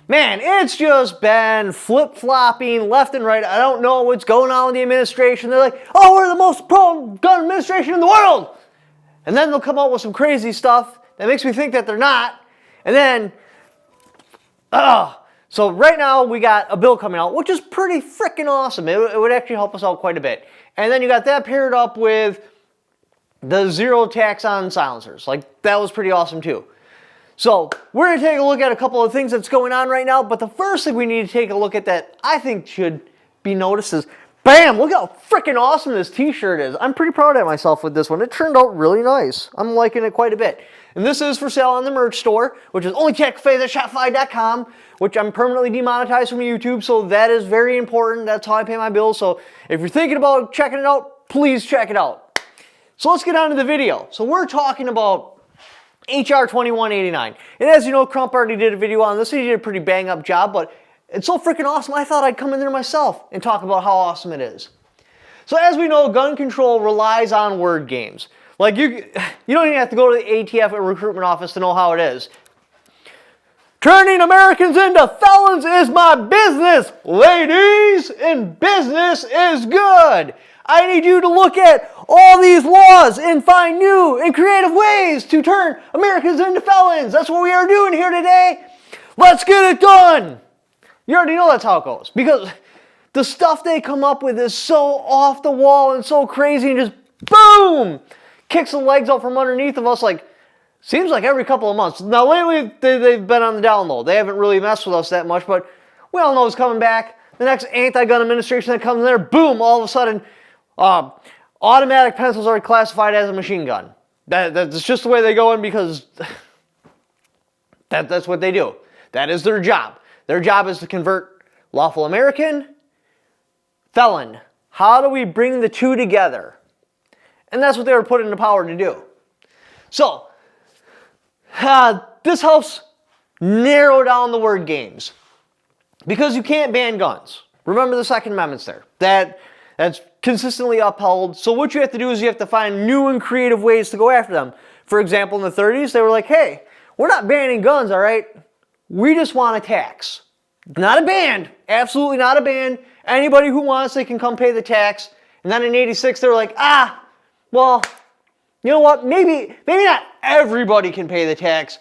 Man, it's just been flip-flopping left and right. I don't know what's going on with the administration. They're like, oh, we're the most pro-gun administration in the world. And then they'll come out with some crazy stuff that makes me think that they're not. And then, so right now we got a bill coming out, which is pretty freaking awesome. It would actually help us out quite a bit. And then you got that paired up with the zero tax on silencers. Like, that was pretty awesome too. So we're going to take a look at a couple of things that's going on right now, but the first thing we need to take a look at that I think should be noticed is, bam, look how freaking awesome this t-shirt is. I'm pretty proud of myself with this one. It turned out really nice. I'm liking it quite a bit. And this is for sale on the merch store, which is onlycatcafes@shopify.com, which I'm permanently demonetized from YouTube, so that is very important. That's how I pay my bills. So if you're thinking about checking it out, please check it out. So let's get on to the video. So we're talking about HR 2189. And as you know, Crump already did a video on this. He did a pretty bang up job, but it's so freaking awesome, I thought I'd come in there myself and talk about how awesome it is. So as we know, gun control relies on word games. Like you don't even have to go to the ATF or recruitment office to know how it is. Turning Americans into felons is my business, ladies, and business is good. I need you to look at all these laws and find new and creative ways to turn Americans into felons. That's what we are doing here today. Let's get it done. You already know that's how it goes, because the stuff they come up with is so off the wall and so crazy and just boom, kicks the legs out from underneath of us like, seems like every couple of months. Now lately they've been on the down low. They haven't really messed with us that much, but we all know it's coming back. The next anti-gun administration that comes in there, boom, all of a sudden, automatic pencils are classified as a machine gun. That's just the way they go in, because that's what they do. That is their job. Their job is to convert lawful American, felon. How do we bring the two together? And that's what they were put into power to do. So, this helps narrow down the word games, because you can't ban guns. Remember the Second Amendment's there. That's consistently upheld. So what you have to do is you have to find new and creative ways to go after them. For example, in the 30s, they were like, hey, we're not banning guns, all right? We just want a tax. Not a ban. Absolutely not a ban. Anybody who wants, they can come pay the tax. And then in 86, they were like, well, you know what? Maybe not everybody can pay the tax.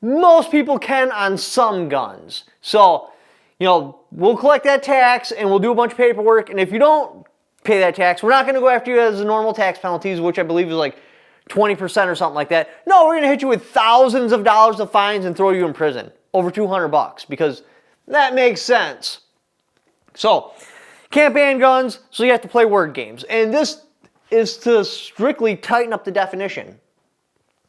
Most people can on some guns. So, you know, we'll collect that tax and we'll do a bunch of paperwork. And if you don't pay that tax, we're not going to go after you as the normal tax penalties, which I believe is like 20% or something like that. No, we're going to hit you with thousands of dollars of fines and throw you in prison. Over $200, because that makes sense. So, can't ban guns, so you have to play word games. And this is to strictly tighten up the definition.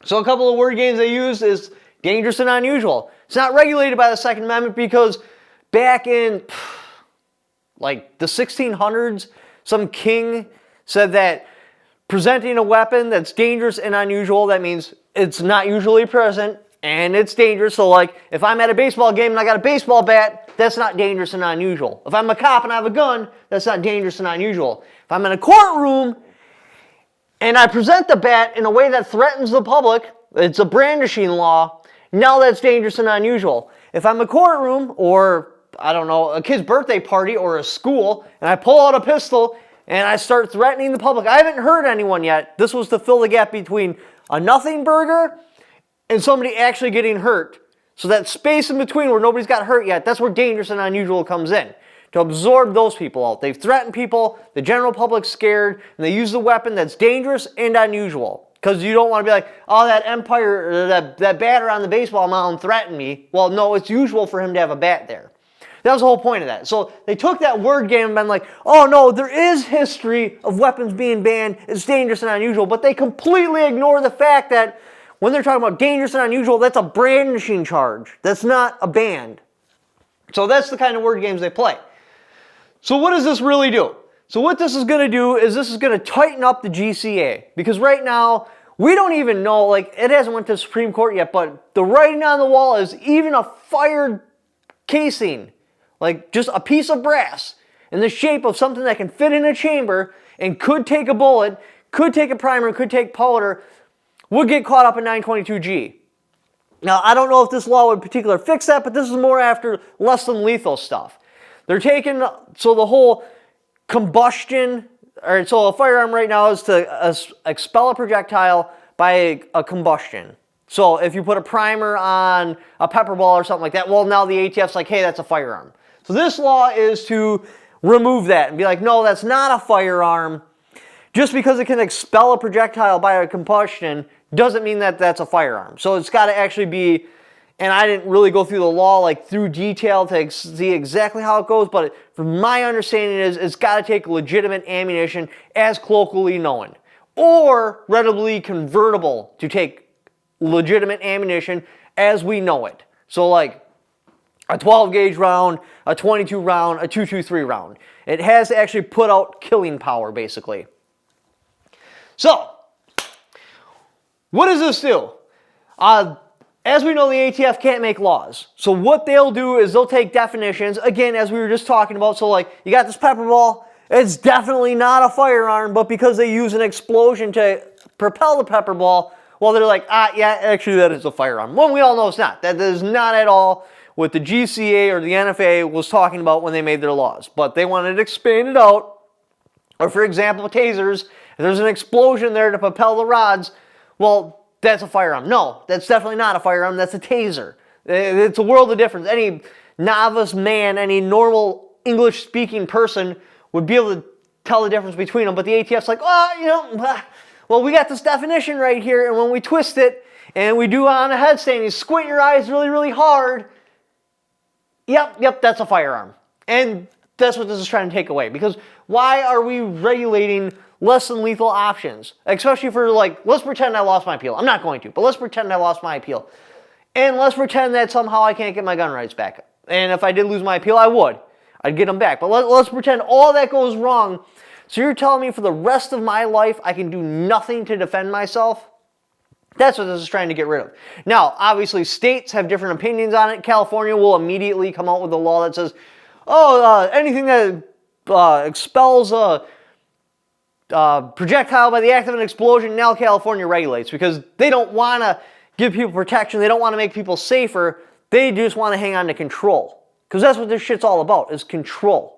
So a couple of word games they use is dangerous and unusual. It's not regulated by the Second Amendment, because back in like the 1600s, some king said that presenting a weapon that's dangerous and unusual, that means it's not usually present and it's dangerous. So like if I'm at a baseball game and I got a baseball bat, that's not dangerous and unusual. If I'm a cop and I have a gun, that's not dangerous and unusual. If I'm in a courtroom and I present the bat in a way that threatens the public, it's a brandishing law, now that's dangerous and unusual. If I'm in a courtroom, or I don't know, a kid's birthday party or a school, and I pull out a pistol and I start threatening the public, I haven't hurt anyone yet. This was to fill the gap between a nothing burger and somebody actually getting hurt. So that space in between where nobody's got hurt yet, that's where dangerous and unusual comes in. To absorb those people out. They've threatened people, the general public's scared, and they use the weapon that's dangerous and unusual. Because you don't want to be like, oh, that umpire, or that batter on the baseball mound threatened me. Well, no, it's usual for him to have a bat there. That was the whole point of that. So they took that word game and been like, oh no, there is history of weapons being banned. It's dangerous and unusual. But they completely ignore the fact that when they're talking about dangerous and unusual, that's a brandishing charge. That's not a ban. So that's the kind of word games they play. So what does this really do? So what this is going to do is this is going to tighten up the GCA. Because right now, we don't even know, like it hasn't went to the Supreme Court yet, but the writing on the wall is even a fired casing, like just a piece of brass in the shape of something that can fit in a chamber and could take a bullet, could take a primer, could take powder, would get caught up in 922G. Now, I don't know if this law would particularly fix that, but this is more after less than lethal stuff. They're taking, so the whole combustion, or so a firearm right now is to expel a projectile by a combustion. So if you put a primer on a pepper ball or something like that, well, now the ATF's like, hey, that's a firearm. So this law is to remove that and be like, no, that's not a firearm. Just because it can expel a projectile by a combustion doesn't mean that that's a firearm. So it's got to actually be, and I didn't really go through the law like through detail to see exactly how it goes, but from my understanding is it's got to take legitimate ammunition as colloquially known, or readily convertible to take legitimate ammunition as we know it. So like a 12 gauge round, a 22 round, a 223 round. It has to actually put out killing power basically. So, what does this do? As we know, the ATF can't make laws. So what they'll do is they'll take definitions, again, as we were just talking about. So like, you got this pepper ball, it's definitely not a firearm, but because they use an explosion to propel the pepper ball, well, they're like, yeah, actually that is a firearm. Well, we all know it's not. That is not at all what the GCA or the NFA was talking about when they made their laws. But they wanted to expand it out. Or for example, tasers, if there's an explosion there to propel the rods, well, that's a firearm. No, that's definitely not a firearm. That's a taser. It's a world of difference. Any novice man, any normal English-speaking person would be able to tell the difference between them. But the ATF's like, well, we got this definition right here, and when we twist it, and we do on a headstand, you squint your eyes really, really hard, yep, that's a firearm. And that's what this is trying to take away. Because why are we regulating less than lethal options? Especially for like, let's pretend I lost my appeal. I'm not going to, but let's pretend I lost my appeal. And let's pretend that somehow I can't get my gun rights back. And if I did lose my appeal, I would. I'd get them back. But let's pretend all that goes wrong. So you're telling me for the rest of my life I can do nothing to defend myself? That's what this is trying to get rid of. Now, obviously, states have different opinions on it. California will immediately come out with a law that says, anything that expels a projectile by the act of an explosion, now California regulates, because they don't want to give people protection. They don't want to make people safer. They just want to hang on to control. Because that's what this shit's all about, is control.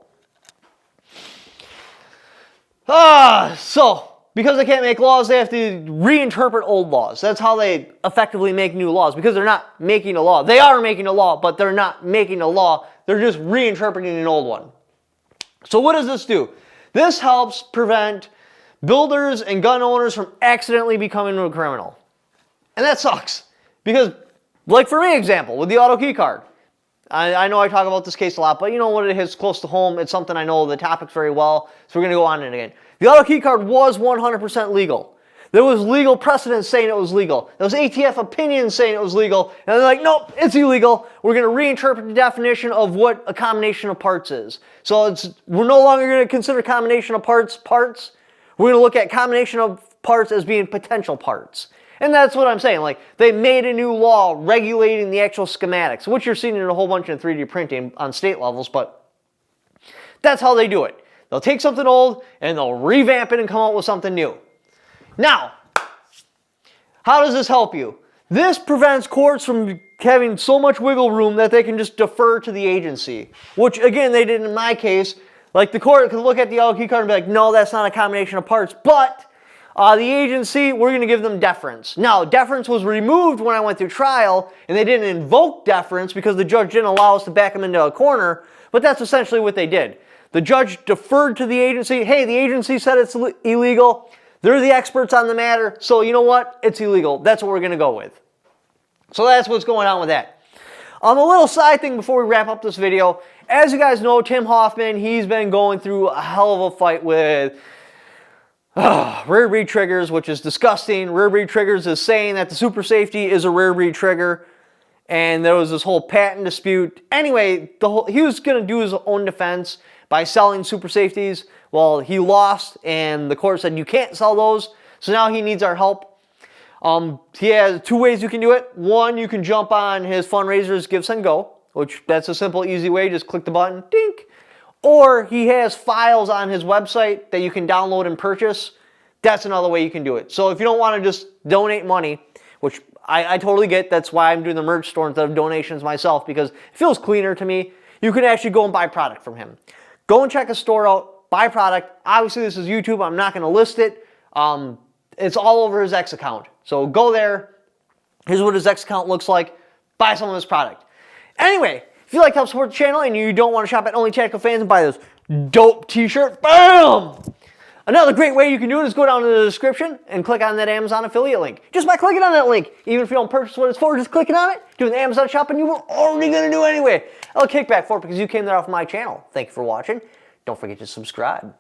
So, because they can't make laws, they have to reinterpret old laws. That's how they effectively make new laws, because they're not making a law. They are making a law, but they're not making a law. They're just reinterpreting an old one. So what does this do? This helps prevent builders and gun owners from accidentally becoming a criminal. And that sucks. Because, like for me, example, with the auto key card. I know I talk about this case a lot, but you know what, it hits close to home. It's something I know the topic very well, so we're going to go on it again. The auto key card was 100% legal. There was legal precedent saying it was legal. There was ATF opinions saying it was legal. And they're like, nope, it's illegal. We're going to reinterpret the definition of what a combination of parts is. So we're no longer going to consider combination of parts. We're going to look at combination of parts as being potential parts. And that's what I'm saying. Like, they made a new law regulating the actual schematics, which you're seeing in a whole bunch of 3D printing on state levels, but that's how they do it. They'll take something old and they'll revamp it and come out with something new. Now, how does this help you? This prevents courts from having so much wiggle room that they can just defer to the agency, which again, they did in my case. Like, the court could look at the auto key card and be like, no, that's not a combination of parts, but the agency, we're going to give them deference. Now, deference was removed when I went through trial, and they didn't invoke deference because the judge didn't allow us to back them into a corner, but that's essentially what they did. The judge deferred to the agency. Hey, the agency said it's illegal. They're the experts on the matter, so you know what? It's illegal. That's what we're going to go with. So that's what's going on with that. A little side thing before we wrap up this video. As you guys know, Tim Hoffman, he's been going through a hell of a fight with rear breed triggers, which is disgusting. Rear breed triggers is saying that the super safety is a rear breed trigger. And there was this whole patent dispute. Anyway, he was going to do his own defense by selling super safeties. Well, he lost, and the court said you can't sell those. So now he needs our help. He has two ways you can do it. One, you can jump on his fundraisers Give, Send, Go, which that's a simple, easy way. Just click the button, dink. Or he has files on his website that you can download and purchase. That's another way you can do it. So if you don't want to just donate money, which I totally get that's why I'm doing the merch store instead of donations myself, because it feels cleaner to me. You can actually go and buy product from him. Go and check his store out, buy product. Obviously, this is YouTube. I'm not going to list it. It's all over his X account. So go there. Here's what his X account looks like. Buy some of his product. Anyway, if you like to help support the channel and you don't want to shop at Only Tactical Fans and buy this dope t-shirt, BAM! Another great way you can do it is go down to the description and click on that Amazon affiliate link. Just by clicking on that link, even if you don't purchase what it's for, just clicking on it, doing the Amazon shopping you were already going to do anyway. I'll kick back for it because you came there off my channel. Thank you for watching. Don't forget to subscribe.